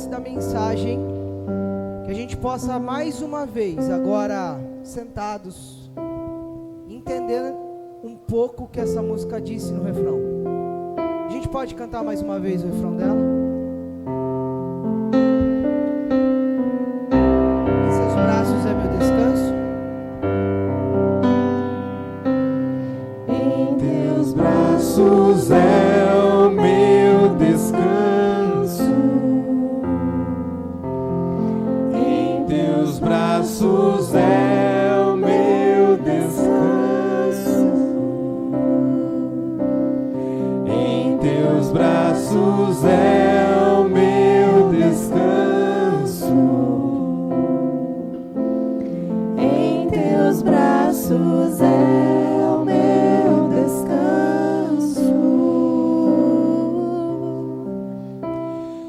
antes da mensagem, que a gente possa mais uma vez, agora sentados, entender um pouco o que essa música disse no refrão. A gente pode cantar mais uma vez o refrão dela? Em seus braços é meu descanso. Em teus braços é o meu descanso. Em teus braços é o meu descanso. Em teus braços é o meu descanso. Em teus braços é o meu descanso.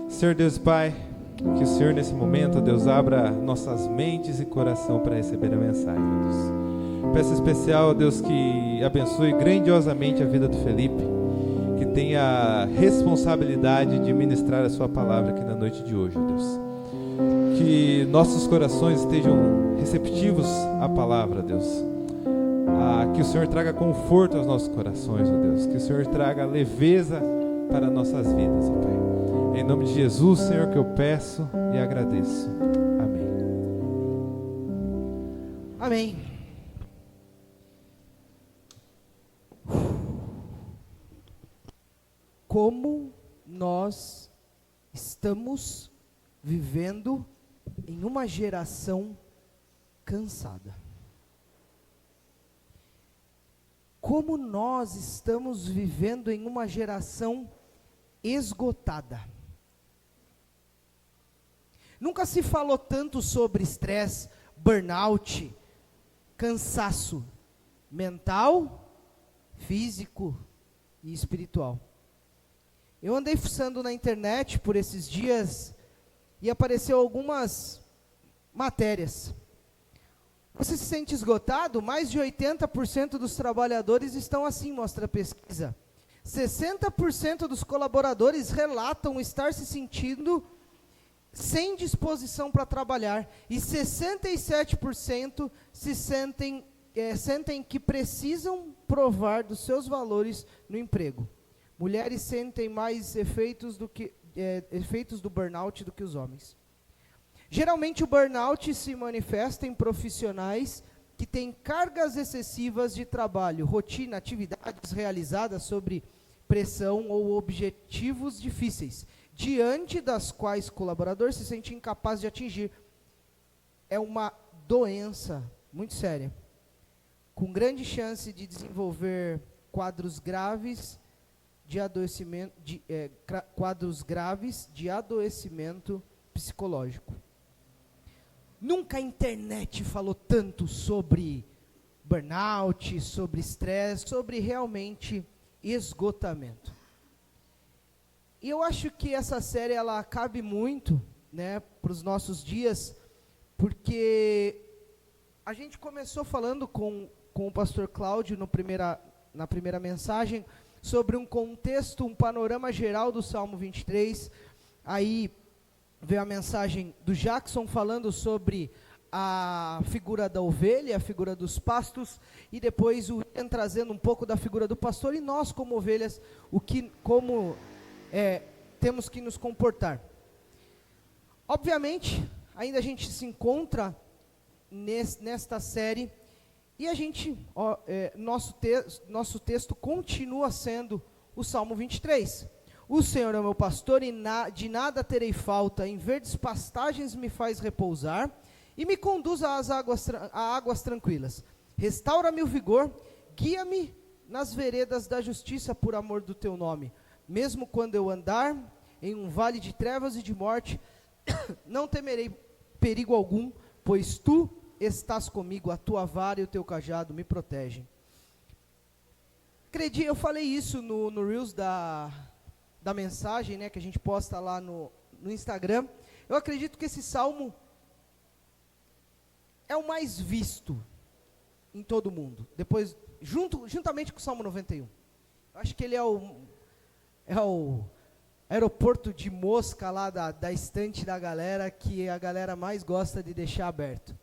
Senhor Deus e Pai, que o Senhor nesse momento, Deus, abra nossas mentes e coração para receber a mensagem, Deus. Peço especial, Deus, que abençoe grandiosamente a vida do Felipe, que tenha a responsabilidade de ministrar a sua palavra aqui na noite de hoje, Deus. Que nossos corações estejam receptivos à palavra, Deus. Que o Senhor traga conforto aos nossos corações, ó Deus. Que o Senhor traga leveza para nossas vidas, ó Pai. Em nome de Jesus, Senhor, que eu peço e agradeço. Amém. Amém. Como nós estamos vivendo em uma geração cansada. Como nós estamos vivendo em uma geração esgotada. Nunca se falou tanto sobre estresse, burnout, cansaço mental, físico e espiritual. Eu andei fuçando na internet por esses dias e apareceu algumas matérias. Você se sente esgotado? Mais de 80% dos trabalhadores estão assim, mostra a pesquisa. 60% dos colaboradores relatam estar se sentindo sem disposição para trabalhar. E 67% sentem que precisam provar dos seus valores no emprego. Mulheres sentem mais efeitos do burnout do que os homens. Geralmente o burnout se manifesta em profissionais que têm cargas excessivas de trabalho, rotina, atividades realizadas sob pressão ou objetivos difíceis, diante das quais o colaborador se sente incapaz de atingir. É uma doença muito séria, com grande chance de desenvolver quadros graves de adoecimento psicológico. Nunca a internet falou tanto sobre burnout, sobre estresse, sobre realmente esgotamento. E eu acho que essa série ela cabe muito, né, para os nossos dias, porque a gente começou falando com o pastor Cláudio na primeira mensagem sobre um contexto, um panorama geral do Salmo 23. Aí veio a mensagem do Jackson falando sobre a figura da ovelha, a figura dos pastos, e depois o Ian trazendo um pouco da figura do pastor, e nós como ovelhas, como temos que nos comportar. Obviamente, ainda a gente se encontra nesta série, e a gente, nosso texto continua sendo o Salmo 23. O Senhor é o meu pastor e de nada terei falta, em verdes pastagens me faz repousar, e me conduz a águas tranquilas. Restaura-me o vigor, guia-me nas veredas da justiça por amor do teu nome. Mesmo quando eu andar em um vale de trevas e de morte, não temerei perigo algum, pois tu estás comigo, a tua vara e o teu cajado me protegem. Eu falei isso no Reels da mensagem, né, que a gente posta lá no Instagram. Eu acredito que esse salmo é o mais visto em todo mundo, depois, juntamente com o Salmo 91. Eu acho que ele é o aeroporto de mosca lá da estante da galera, que a galera mais gosta de deixar aberto.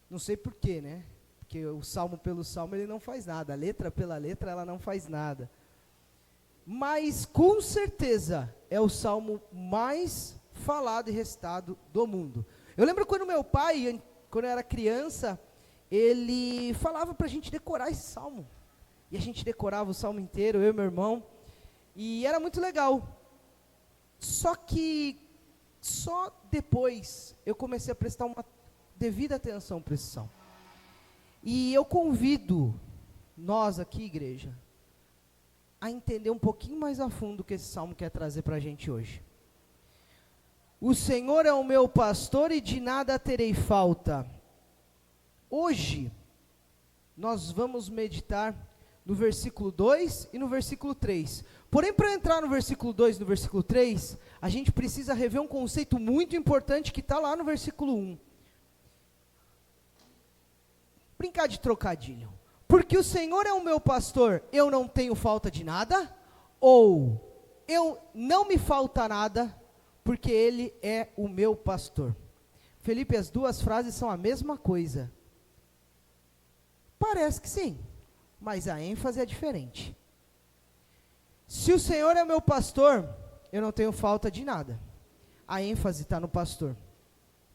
Não sei porquê, né? Porque o salmo pelo salmo ele não faz nada, a letra pela letra ela não faz nada. Mas com certeza é o salmo mais falado e recitado do mundo. Eu lembro quando meu pai, quando eu era criança, ele falava para a gente decorar esse salmo. E a gente decorava o salmo inteiro, eu e meu irmão, e era muito legal. Só que, só depois, eu comecei a prestar uma devida atenção para esse salmo. E eu convido nós aqui, igreja, a entender um pouquinho mais a fundo o que esse salmo quer trazer para a gente hoje. O Senhor é o meu pastor e de nada terei falta. Hoje, nós vamos meditar no versículo 2 e no versículo 3. Porém, para entrar no versículo 2 e no versículo 3, a gente precisa rever um conceito muito importante que está lá no versículo 1. Brincar de trocadilho. Porque o Senhor é o meu pastor, eu não tenho falta de nada? Ou, eu não me falta nada, porque Ele é o meu pastor? Felipe, as duas frases são a mesma coisa. Parece que sim, mas a ênfase é diferente. Se o Senhor é meu pastor, eu não tenho falta de nada. A ênfase está no pastor,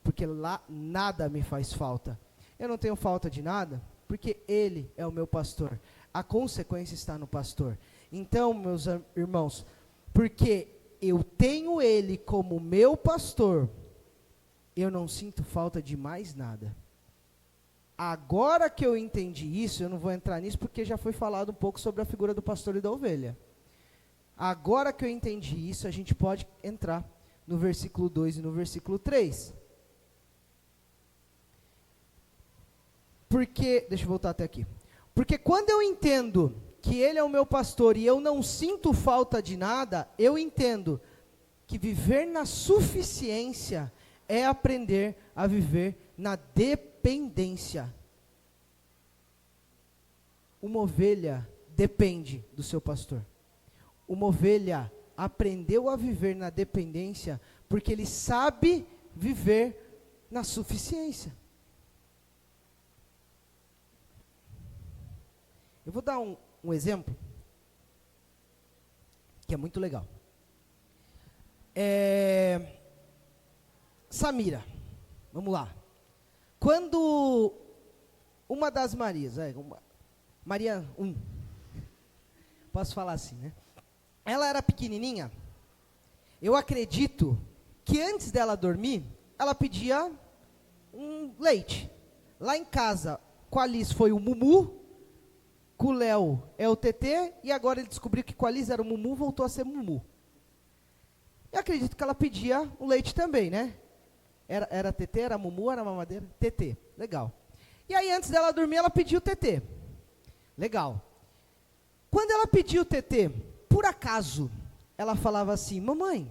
porque lá nada me faz falta. Eu não tenho falta de nada, porque Ele é o meu pastor. A consequência está no pastor. Então, meus irmãos, porque eu tenho Ele como meu pastor, eu não sinto falta de mais nada. Agora que eu entendi isso, eu não vou entrar nisso porque já foi falado um pouco sobre a figura do pastor e da ovelha. Agora que eu entendi isso, a gente pode entrar no versículo 2 e no versículo 3. Porque, deixa eu voltar até aqui. Porque quando eu entendo que Ele é o meu pastor e eu não sinto falta de nada, eu entendo que viver na suficiência é aprender a viver na dependência. Uma ovelha depende do seu pastor. Uma ovelha aprendeu a viver na dependência porque ele sabe viver na suficiência. Eu vou dar um exemplo que é muito legal. Samira, vamos lá. Quando uma das Marias, Maria 1, posso falar assim, né? Ela era pequenininha, eu acredito que antes dela dormir, ela pedia um leite. Lá em casa, com a Liz foi o Mumu, com o Léo é o TT, e agora ele descobriu que com a Liz era o Mumu, voltou a ser Mumu. Eu acredito que ela pedia o leite também, né? Era TT, era Mumu, era mamadeira? TT, legal. E aí antes dela dormir, ela pediu o TT. Legal. Quando ela pediu o TT, por acaso, ela falava assim: mamãe,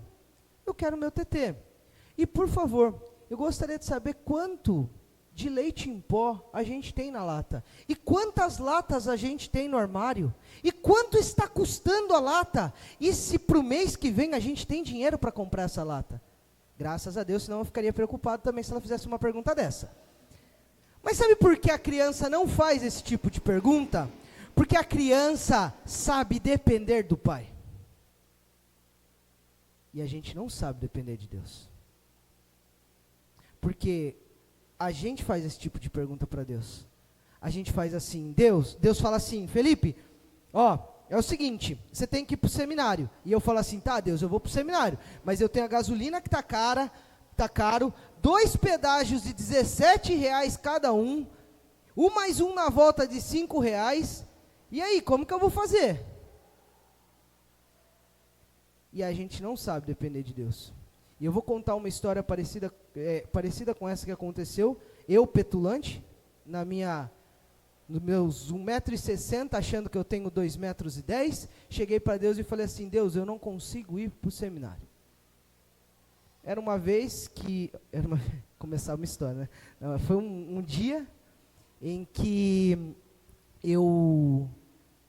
eu quero meu TT. E por favor, eu gostaria de saber quanto de leite em pó a gente tem na lata. E quantas latas a gente tem no armário. E quanto está custando a lata. E se para o mês que vem a gente tem dinheiro para comprar essa lata. Graças a Deus, senão eu ficaria preocupado também se ela fizesse uma pergunta dessa. Mas sabe por que a criança não faz esse tipo de pergunta? Porque a criança sabe depender do pai. E a gente não sabe depender de Deus. Porque a gente faz esse tipo de pergunta para Deus. A gente faz assim, Deus fala assim: Felipe, é o seguinte, você tem que ir para o seminário. E eu falo assim: tá, Deus, eu vou para o seminário, mas eu tenho a gasolina que está caro, 2 pedágios de R$17 cada um, mais um na volta de R$5, e aí, como que eu vou fazer? E a gente não sabe depender de Deus. E eu vou contar uma história parecida com essa que aconteceu, eu petulante, nos meus 1,60 m, achando que eu tenho 2,10 m, cheguei para Deus e falei assim: Deus, eu não consigo ir para o seminário. Era uma vez que, começar uma história, né? Não, foi um dia em que eu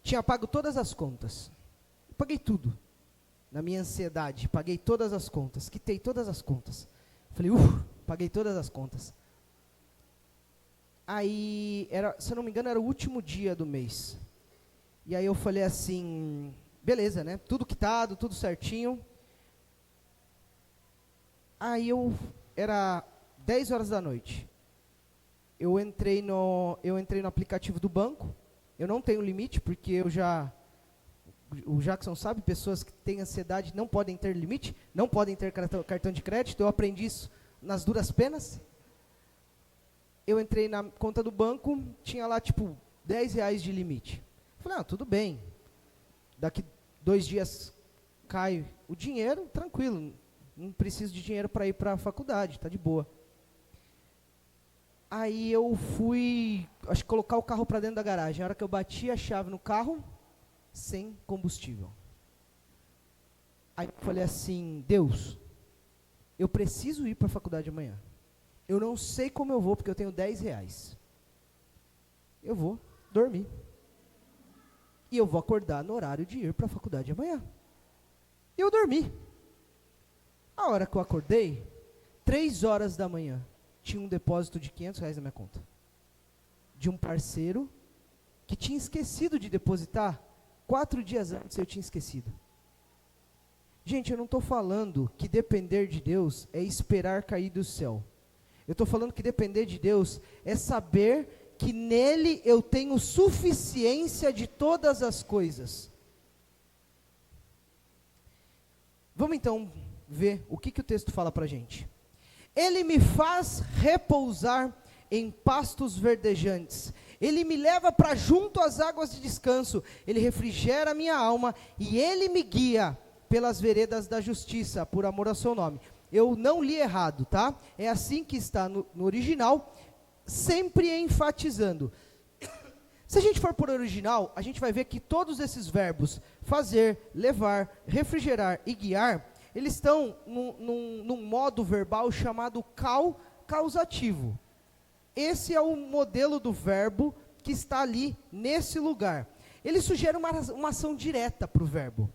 tinha pago todas as contas. Eu paguei tudo. na minha ansiedade, paguei todas as contas, quitei todas as contas. Falei, paguei todas as contas. Aí, se eu não me engano, era o último dia do mês. E aí eu falei assim, beleza, né? Tudo quitado, tudo certinho. Aí era 10 horas da noite. Eu entrei no aplicativo do banco. Eu não tenho limite, porque o Jackson sabe, pessoas que têm ansiedade não podem ter limite, não podem ter cartão de crédito. Eu aprendi isso nas duras penas. Eu entrei na conta do banco, tinha lá tipo R$10 de limite. Falei, tudo bem. Daqui 2 dias cai o dinheiro, tranquilo. Não preciso de dinheiro para ir para a faculdade, tá de boa. Aí eu fui, acho que colocar o carro para dentro da garagem. A hora que eu bati a chave no carro, sem combustível. Aí eu falei assim, Deus, eu preciso ir para a faculdade amanhã. Eu não sei como eu vou, porque eu tenho R$10. Eu vou dormir. E eu vou acordar no horário de ir para a faculdade amanhã. E eu dormi. A hora que eu acordei, 3 horas da manhã, tinha um depósito de R$500 na minha conta. De um parceiro que tinha esquecido de depositar. 4 dias antes eu tinha esquecido. Gente, eu não estou falando que depender de Deus é esperar cair do céu. Eu estou falando que depender de Deus é saber que nele eu tenho suficiência de todas as coisas. Vamos então ver o que o texto fala para a gente. Ele me faz repousar em pastos verdejantes. Ele me leva para junto às águas de descanso. Ele refrigera a minha alma e ele me guia pelas veredas da justiça, por amor ao seu nome. Eu não li errado, tá? É assim que está no original, sempre enfatizando. Se a gente for por original, a gente vai ver que todos esses verbos, fazer, levar, refrigerar e guiar, eles estão num modo verbal chamado causativo. Esse é o modelo do verbo que está ali nesse lugar. Ele sugere uma ação direta para o verbo.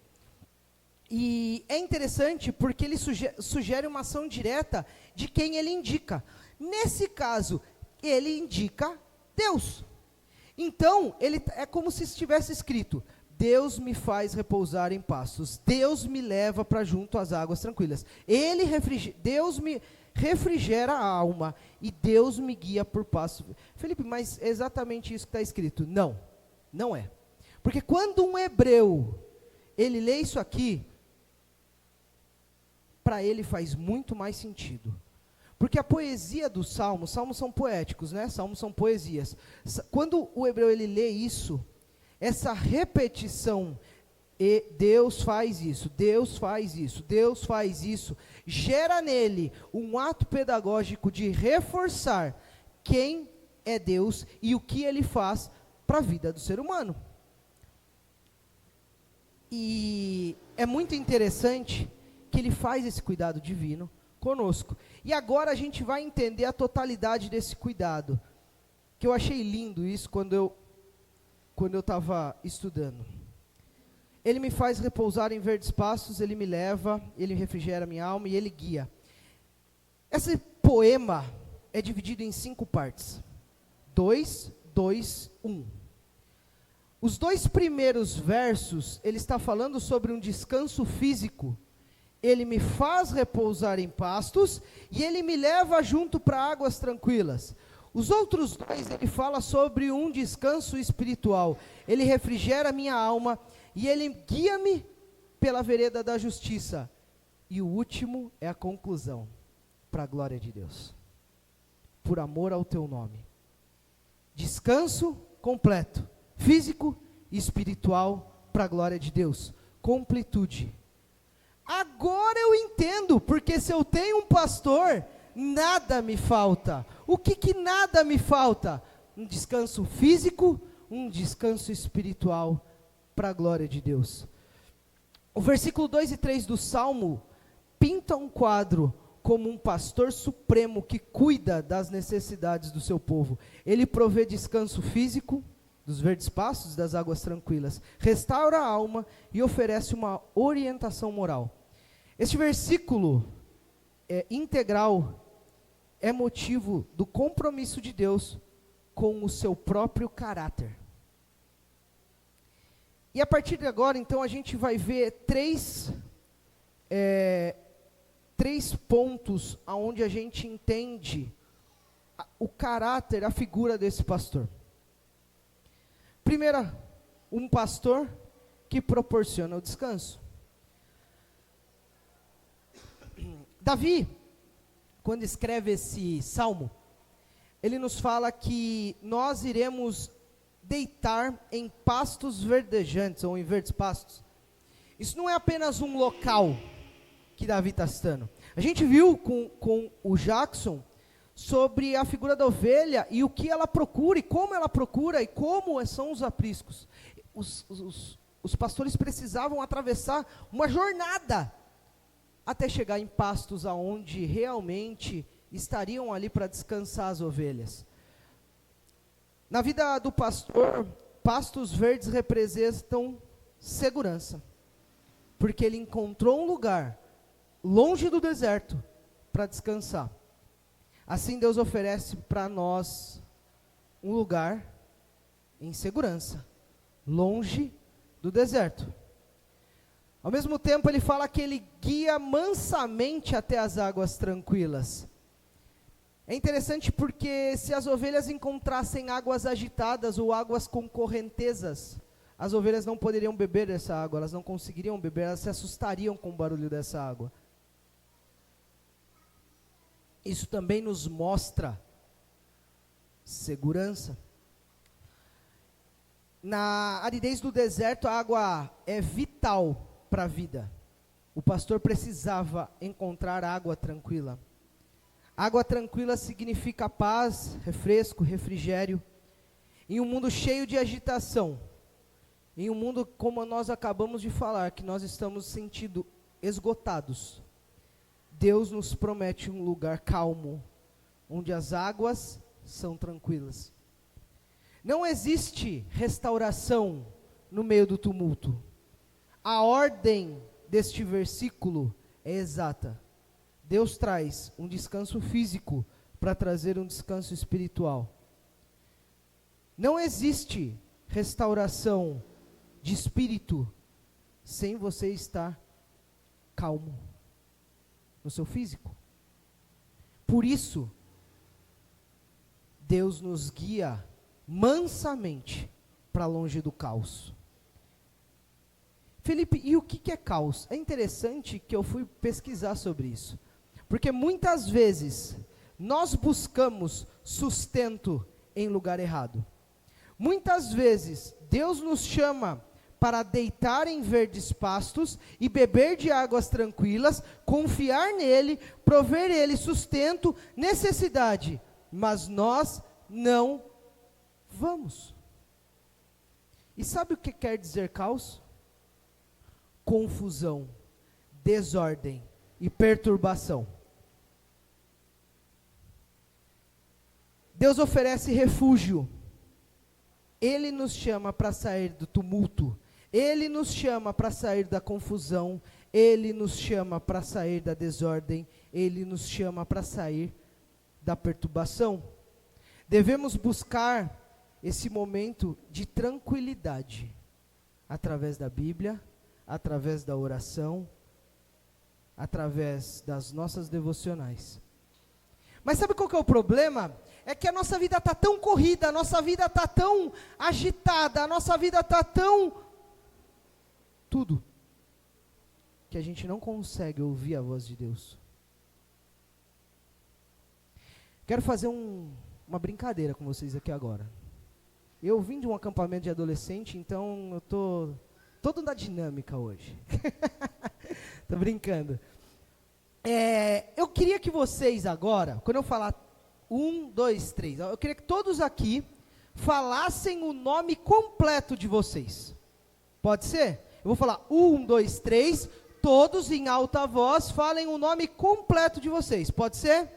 E é interessante porque ele sugere uma ação direta de quem ele indica. Nesse caso, ele indica Deus. Então, é como se estivesse escrito: Deus me faz repousar em pastos. Deus me leva para junto às águas tranquilas. Deus me refrigera a alma e Deus me guia por pastos. Felipe, mas é exatamente isso que está escrito? Não, não é. Porque quando um hebreu, ele lê isso aqui, para ele faz muito mais sentido. Porque a poesia dos salmos são poéticos, né? Salmos são poesias. Quando o hebreu ele lê isso, essa repetição, e Deus faz isso, Deus faz isso, Deus faz isso, gera nele um ato pedagógico de reforçar quem é Deus e o que ele faz para a vida do ser humano. E é muito interessante que ele faz esse cuidado divino conosco. E agora a gente vai entender a totalidade desse cuidado, que eu achei lindo isso quando eu estava estudando. Ele me faz repousar em verdes pastos, ele me leva, ele refrigera minha alma e ele guia. Esse poema é dividido em 5 partes. 2, 2, 1. Os 2 primeiros versos, ele está falando sobre um descanso físico. Ele me faz repousar em pastos e ele me leva junto para águas tranquilas. Os outros 2, ele fala sobre um descanso espiritual. Ele refrigera minha alma e ele guia-me pela vereda da justiça. E o último é a conclusão, para a glória de Deus. Por amor ao teu nome. Descanso completo, físico e espiritual, para a glória de Deus. Completude. Agora eu entendo, porque se eu tenho um pastor, nada me falta. O que nada me falta? Um descanso físico, um descanso espiritual, para a glória de Deus. O versículo 2 e 3 do Salmo pinta um quadro como um pastor supremo que cuida das necessidades do seu povo. Ele provê descanso físico, dos verdes pastos, das águas tranquilas, restaura a alma e oferece uma orientação moral. Este versículo integral é motivo do compromisso de Deus com o seu próprio caráter. E a partir de agora, então, a gente vai ver três pontos onde a gente entende o caráter, a figura desse pastor. Primeiro, um pastor que proporciona o descanso. Davi, quando escreve esse salmo, ele nos fala que nós iremos deitar em pastos verdejantes, ou em verdes pastos. Isso não é apenas um local que Davi está citando. A gente viu com o Jackson sobre a figura da ovelha e o que ela procura, e como são os apriscos. Os pastores precisavam atravessar uma jornada até chegar em pastos aonde realmente estariam ali para descansar as ovelhas. Na vida do pastor, pastos verdes representam segurança, porque ele encontrou um lugar longe do deserto para descansar. Assim Deus oferece para nós um lugar em segurança, longe do deserto. Ao mesmo tempo ele fala que ele guia mansamente até as águas tranquilas. É interessante porque se as ovelhas encontrassem águas agitadas ou águas com correntezas, as ovelhas não poderiam beber dessa água, elas não conseguiriam beber, elas se assustariam com o barulho dessa água. Isso também nos mostra segurança. Na aridez do deserto, a água é vital para a vida. O pastor precisava encontrar água tranquila. Água tranquila significa paz, refresco, refrigério. Em um mundo cheio de agitação, em um mundo como nós acabamos de falar, que nós estamos sentindo esgotados, Deus nos promete um lugar calmo, onde as águas são tranquilas. Não existe restauração no meio do tumulto. A ordem deste versículo é exata. Deus traz um descanso físico para trazer um descanso espiritual. Não existe restauração de espírito sem você estar calmo no seu físico. Por isso, Deus nos guia mansamente para longe do caos. Felipe, e o que é caos? É interessante que eu fui pesquisar sobre isso. Porque muitas vezes nós buscamos sustento em lugar errado. Muitas vezes Deus nos chama para deitar em verdes pastos e beber de águas tranquilas, confiar nele, prover ele sustento, necessidade, mas nós não vamos. E sabe o que quer dizer caos? Confusão, desordem e perturbação. Deus oferece refúgio. Ele nos chama para sair do tumulto. Ele nos chama para sair da confusão. Ele nos chama para sair da desordem. Ele nos chama para sair da perturbação. Devemos buscar esse momento de tranquilidade através da Bíblia, através da oração, através das nossas devocionais. Mas sabe qual que é o problema? É que a nossa vida está tão corrida, a nossa vida está tão agitada, a nossa vida está tão... tudo, que a gente não consegue ouvir a voz de Deus. Quero fazer uma brincadeira com vocês aqui agora. Eu vim de um acampamento de adolescente, então eu tô todo na dinâmica hoje. Tô brincando. Eu queria que vocês agora, quando eu falar 1, 2, 3, eu queria que todos aqui falassem o nome completo de vocês. Pode ser? Eu vou falar 1, 2, 3, todos em alta voz falem o nome completo de vocês. Pode ser?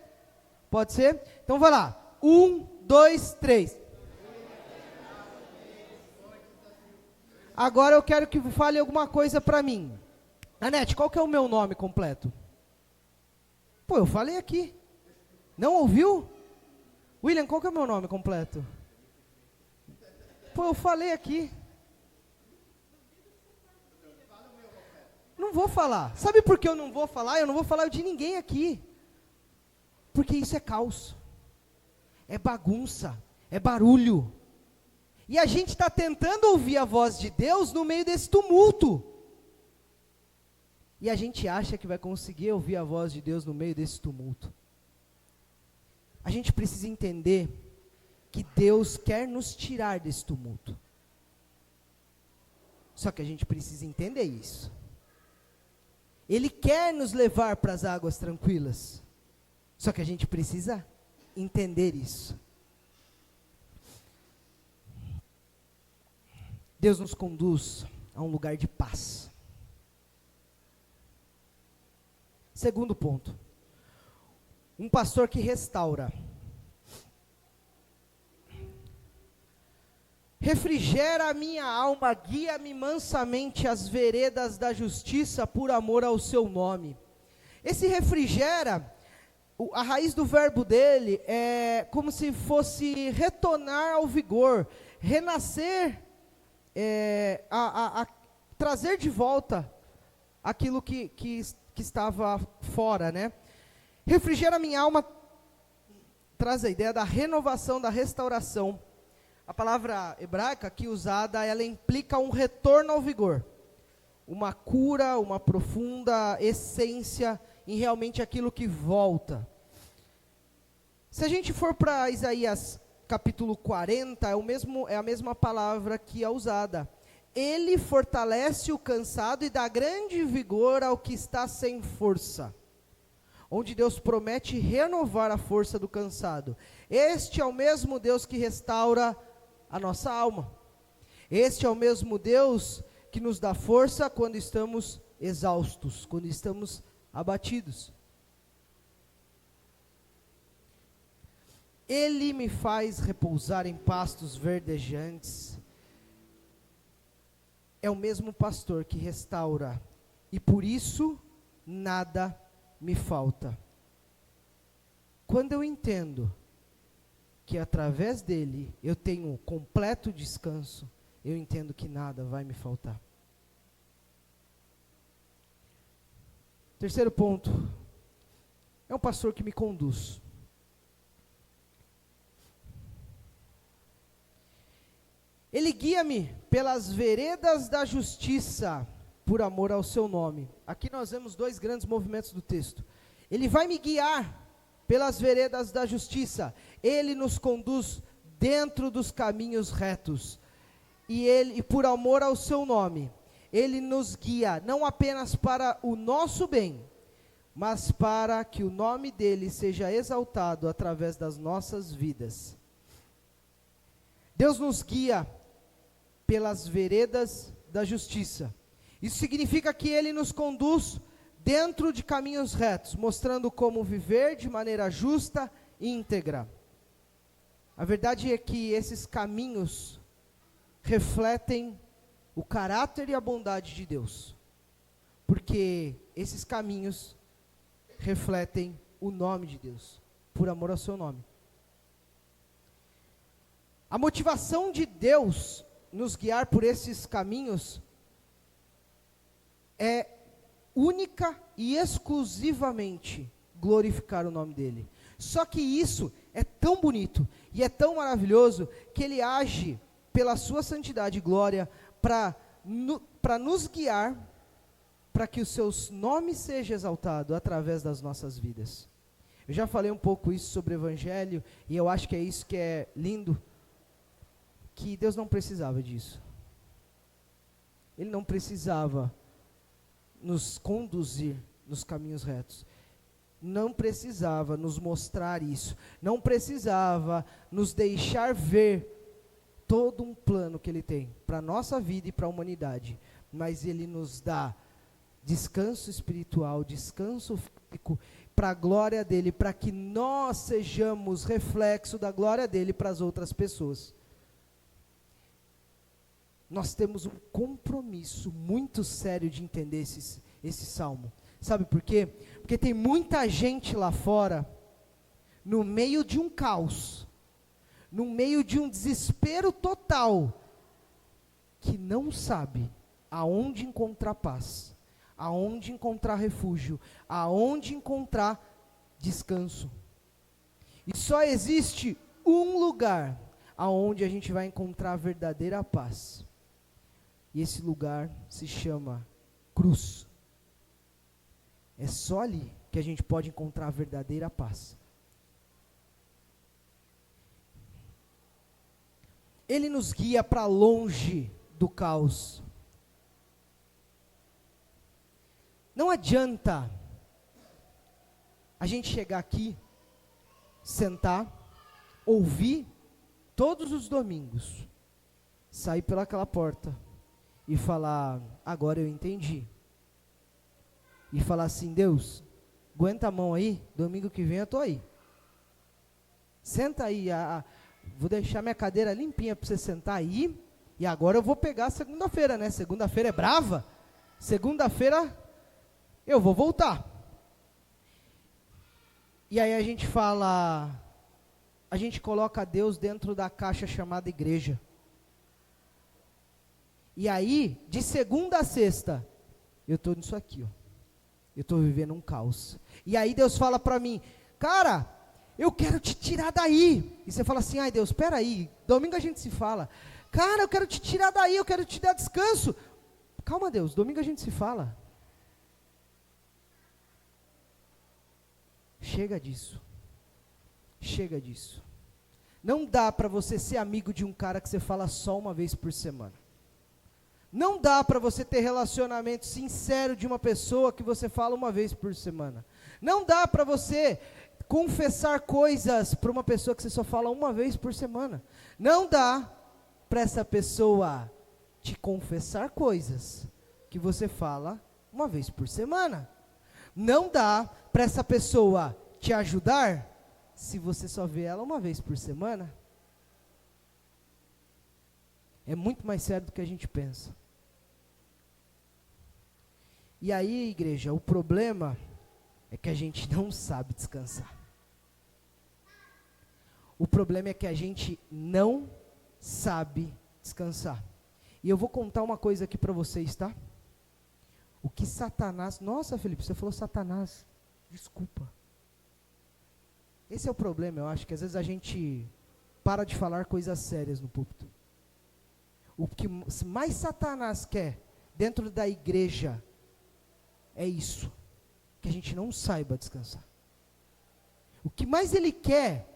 Pode ser? Então vai lá. 1, 2, 3. Agora eu quero que fale alguma coisa para mim. Anete, qual que é o meu nome completo? Pô, eu falei aqui. Não ouviu? William, qual que é o meu nome completo? Pô, eu falei aqui. Não vou falar. Sabe por que eu não vou falar? Eu não vou falar de ninguém aqui. Porque isso é caos. É bagunça. É barulho. E a gente está tentando ouvir a voz de Deus no meio desse tumulto. E a gente acha que vai conseguir ouvir a voz de Deus no meio desse tumulto. A gente precisa entender que Deus quer nos tirar desse tumulto. Só que a gente precisa entender isso. Ele quer nos levar para as águas tranquilas. Só que a gente precisa entender isso. Deus nos conduz a um lugar de paz. Segundo ponto. Um pastor que restaura. Refrigera a minha alma, guia-me mansamente às veredas da justiça por amor ao seu nome. Esse refrigera, a raiz do verbo dele é como se fosse retornar ao vigor, renascer, trazer de volta aquilo que estava fora, né? Refrigera a minha alma traz a ideia da renovação, da restauração. A palavra hebraica aqui usada, ela implica um retorno ao vigor, uma cura, uma profunda essência em realmente aquilo que volta. Se a gente for para Isaías capítulo 40, é a mesma palavra que é usada. Ele fortalece o cansado e dá grande vigor ao que está sem força. Onde Deus promete renovar a força do cansado. Este é o mesmo Deus que restaura a nossa alma. Este é o mesmo Deus que nos dá força quando estamos exaustos, quando estamos abatidos. Ele me faz repousar em pastos verdejantes. É o mesmo pastor que restaura, e por isso nada me falta. Quando eu entendo que através dele eu tenho completo descanso, eu entendo que nada vai me faltar. Terceiro ponto, é um pastor que me conduz. Ele guia-me pelas veredas da justiça, por amor ao seu nome. Aqui nós vemos dois grandes movimentos do texto. Ele vai me guiar pelas veredas da justiça. Ele nos conduz dentro dos caminhos retos. E por amor ao seu nome, ele nos guia não apenas para o nosso bem, mas para que o nome dele seja exaltado através das nossas vidas. Deus nos guia pelas veredas da justiça. Isso significa que ele nos conduz dentro de caminhos retos, mostrando como viver de maneira justa e íntegra. A verdade é que esses caminhos refletem o caráter e a bondade de Deus, porque esses caminhos refletem o nome de Deus, por amor ao seu nome. A motivação de Deus nos guiar por esses caminhos é única e exclusivamente glorificar o nome dele. Só que isso é tão bonito e é tão maravilhoso que ele age pela sua santidade e glória para nos guiar para que o seu nome seja exaltado através das nossas vidas. Eu já falei um pouco isso sobre o Evangelho e eu acho que é isso que é lindo, que Deus não precisava disso. Ele não precisava nos conduzir nos caminhos retos. Não precisava nos mostrar isso. Não precisava nos deixar ver todo um plano que ele tem para a nossa vida e para a humanidade. Mas ele nos dá descanso espiritual, descanso físico, para a glória dele, para que nós sejamos reflexo da glória dele para as outras pessoas. nós temos um compromisso muito sério de entender esse salmo. Sabe por quê? Porque tem muita gente lá fora, no meio de um caos, no meio de um desespero total, que não sabe aonde encontrar paz, aonde encontrar refúgio, aonde encontrar descanso. E só existe um lugar aonde a gente vai encontrar a verdadeira paz. E esse lugar se chama cruz. É só ali que a gente pode encontrar a verdadeira paz. Ele nos guia para longe do caos. Não adianta a gente chegar aqui, sentar, ouvir todos os domingos, sair pelaquela porta e falar, agora eu entendi. E falar assim, Deus, aguenta a mão aí, domingo que vem eu estou aí. Senta aí, vou deixar minha cadeira limpinha para você sentar aí, e agora eu vou pegar segunda-feira, né? Segunda-feira é brava, segunda-feira eu vou voltar. E aí a gente fala, a gente coloca Deus dentro da caixa chamada igreja. E aí, de segunda a sexta, eu estou nisso aqui, ó. Eu estou vivendo um caos. E aí Deus fala para mim, cara, eu quero te tirar daí. E você fala assim, ai Deus, espera aí, domingo a gente se fala. Cara, eu quero te tirar daí, eu quero te dar descanso. Calma Deus, domingo a gente se fala. Chega disso. Chega disso. Não dá para você ser amigo de um cara que você fala só uma vez por semana. Não dá para você ter relacionamento sincero de uma pessoa que você fala uma vez por semana. Não dá para você confessar coisas para uma pessoa que você só fala uma vez por semana. Não dá para essa pessoa te confessar coisas que você fala uma vez por semana. Não dá para essa pessoa te ajudar se você só vê ela uma vez por semana. É muito mais sério do que a gente pensa. E aí, igreja, o problema é que a gente não sabe descansar. O problema é que a gente não sabe descansar. E eu vou contar uma coisa aqui para vocês, tá? O que Satanás... Nossa, Felipe, você falou Satanás. Desculpa. Esse é o problema, eu acho, que às vezes a gente para de falar coisas sérias no púlpito. O que mais Satanás quer dentro da igreja é isso, que a gente não saiba descansar. O que mais ele quer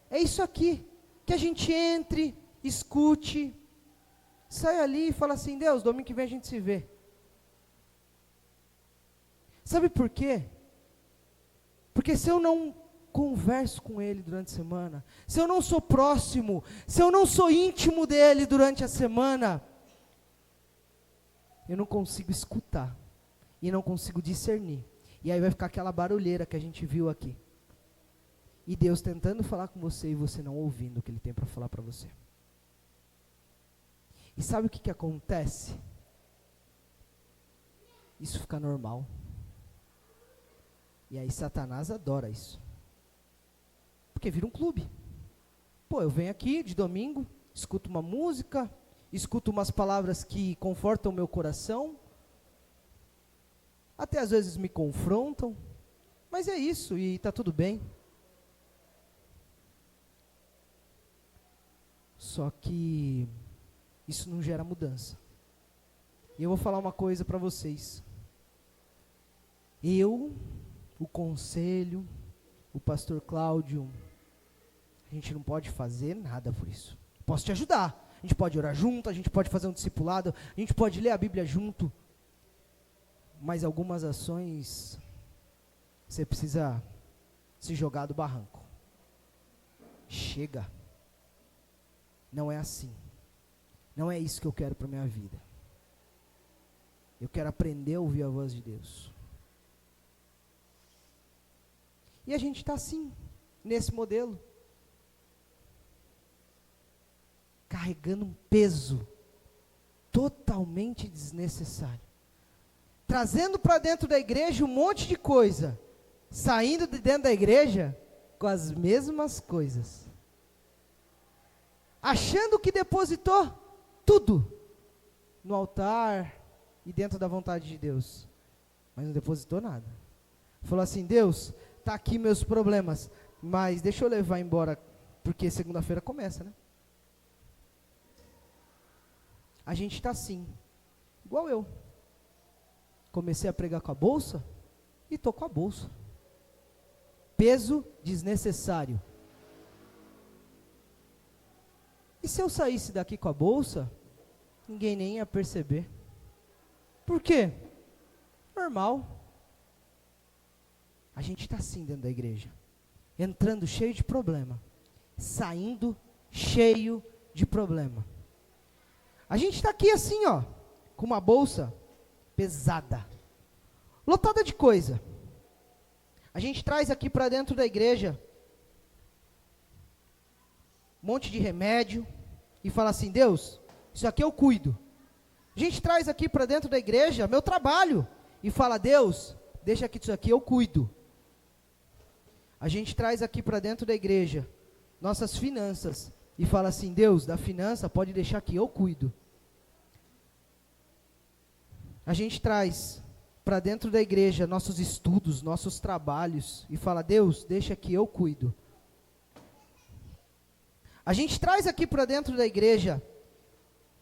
é isso aqui, que a gente entre, escute, saia ali e fala assim, Deus, domingo que vem a gente se vê. Sabe por quê? Porque se eu não converso com ele durante a semana, se eu não sou próximo, se eu não sou íntimo dele durante a semana, eu não consigo escutar, e não consigo discernir, e aí vai ficar aquela barulheira que a gente viu aqui, e Deus tentando falar com você, e você não ouvindo o que Ele tem para falar para você. E sabe o que acontece? Isso fica normal, e aí Satanás adora isso, porque vira um clube. Pô, eu venho aqui de domingo, escuto uma música, escuto umas palavras que confortam o meu coração, até às vezes me confrontam, mas é isso, e está tudo bem. Só que isso não gera mudança. E eu vou falar uma coisa para vocês. O conselho, o pastor Cláudio, a gente não pode fazer nada por isso. Posso te ajudar. A gente pode orar junto, a gente pode fazer um discipulado, a gente pode ler a Bíblia junto. Mas algumas ações, você precisa se jogar do barranco. Chega. Não é assim. Não é isso que eu quero para a minha vida. Eu quero aprender a ouvir a voz de Deus. E a gente está assim, nesse modelo. Carregando um peso totalmente desnecessário. Trazendo para dentro da igreja um monte de coisa, saindo de dentro da igreja com as mesmas coisas. Achando que depositou tudo no altar e dentro da vontade de Deus, mas não depositou nada. Falou assim: Deus, está aqui meus problemas, mas deixa eu levar embora, porque segunda-feira começa, né? A gente está assim, igual eu. Comecei a pregar com a bolsa e estou com a bolsa. Peso desnecessário. E se eu saísse daqui com a bolsa, ninguém nem ia perceber. Por quê? Normal. A gente está assim dentro da igreja. Entrando cheio de problema. Saindo cheio de problema. A gente está aqui assim, ó, com uma bolsa pesada, lotada de coisa. A gente traz aqui para dentro da igreja um monte de remédio e fala assim: Deus, isso aqui eu cuido. A gente traz aqui para dentro da igreja meu trabalho e fala: Deus, deixa que isso aqui eu cuido. A gente traz aqui para dentro da igreja nossas finanças e fala assim: Deus, da finança pode deixar que eu cuido. A gente traz para dentro da igreja nossos estudos, nossos trabalhos e fala: Deus, deixa que eu cuido. A gente traz aqui para dentro da igreja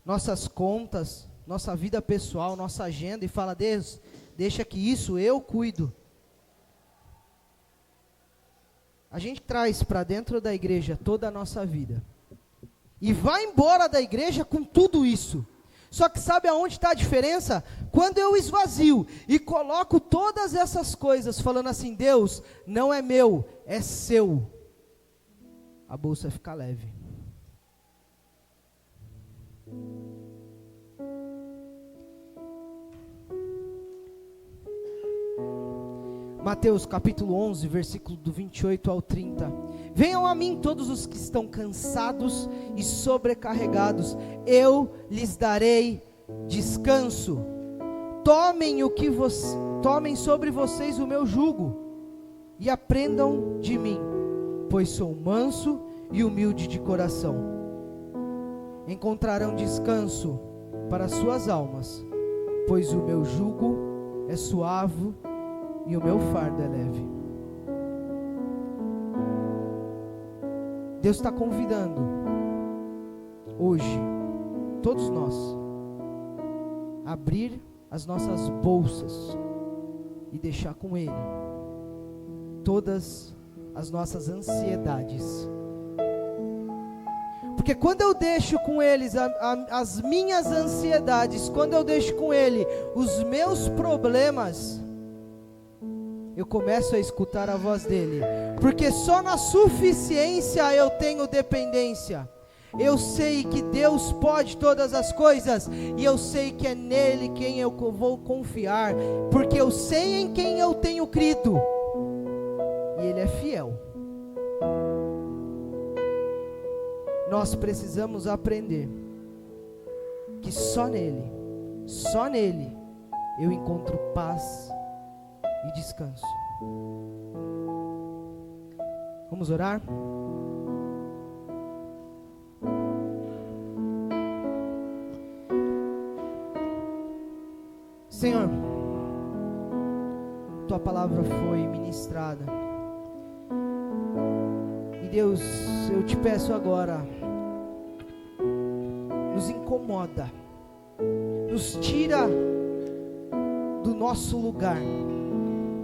nossas contas, nossa vida pessoal, nossa agenda e fala: Deus, deixa que isso eu cuido. A gente traz para dentro da igreja toda a nossa vida e vai embora da igreja com tudo isso. Só que sabe aonde está a diferença? Quando eu esvazio e coloco todas essas coisas, falando assim: Deus, não é meu, é seu, a bolsa fica leve. Mateus capítulo 11, versículo do 28 ao 30. Venham a mim todos os que estão cansados e sobrecarregados, eu lhes darei descanso. Tomem sobre vocês o meu jugo e aprendam de mim, pois sou manso e humilde de coração. Encontrarão descanso para suas almas, pois o meu jugo é suave e o meu fardo é leve. Deus está convidando hoje todos nós a abrir as nossas bolsas e deixar com Ele todas as nossas ansiedades. Porque quando eu deixo com eles as minhas ansiedades, quando eu deixo com Ele os meus problemas, eu começo a escutar a voz dele, porque só na suficiência eu tenho dependência. Eu sei que Deus pode todas as coisas, e eu sei que é nele quem eu vou confiar, porque eu sei em quem eu tenho crido, e ele é fiel. Nós precisamos aprender que só nele eu encontro paz e descanso. Vamos orar? Senhor, Tua palavra foi ministrada, e Deus, eu te peço agora, nos incomoda, nos tira do nosso lugar,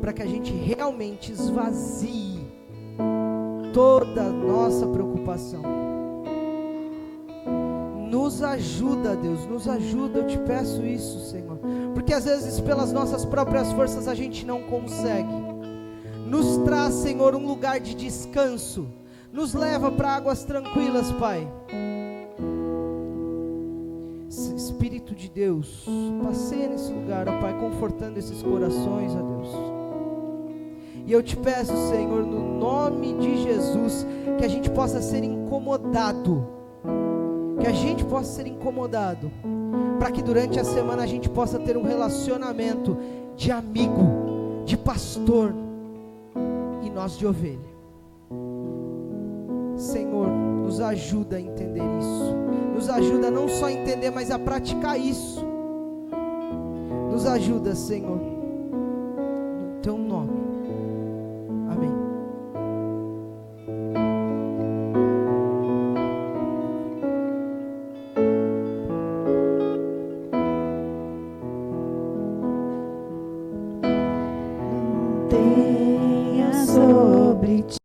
para que a gente realmente esvazie toda a nossa preocupação. Nos ajuda, Deus, nos ajuda, eu te peço isso, Senhor, porque às vezes pelas nossas próprias forças a gente não consegue. Nos traz, Senhor, um lugar de descanso, nos leva para águas tranquilas, Pai. Espírito de Deus, passeia nesse lugar, ó Pai, confortando esses corações, ó Deus. E eu te peço, Senhor, no nome de Jesus, que a gente possa ser incomodado, para que durante a semana a gente possa ter um relacionamento de amigo, de pastor e nós de ovelha. Senhor, nos ajuda a entender isso, nos ajuda não só a entender, mas a praticar isso. Nos ajuda, Senhor, no teu nome. Amém. Tenha sobre ti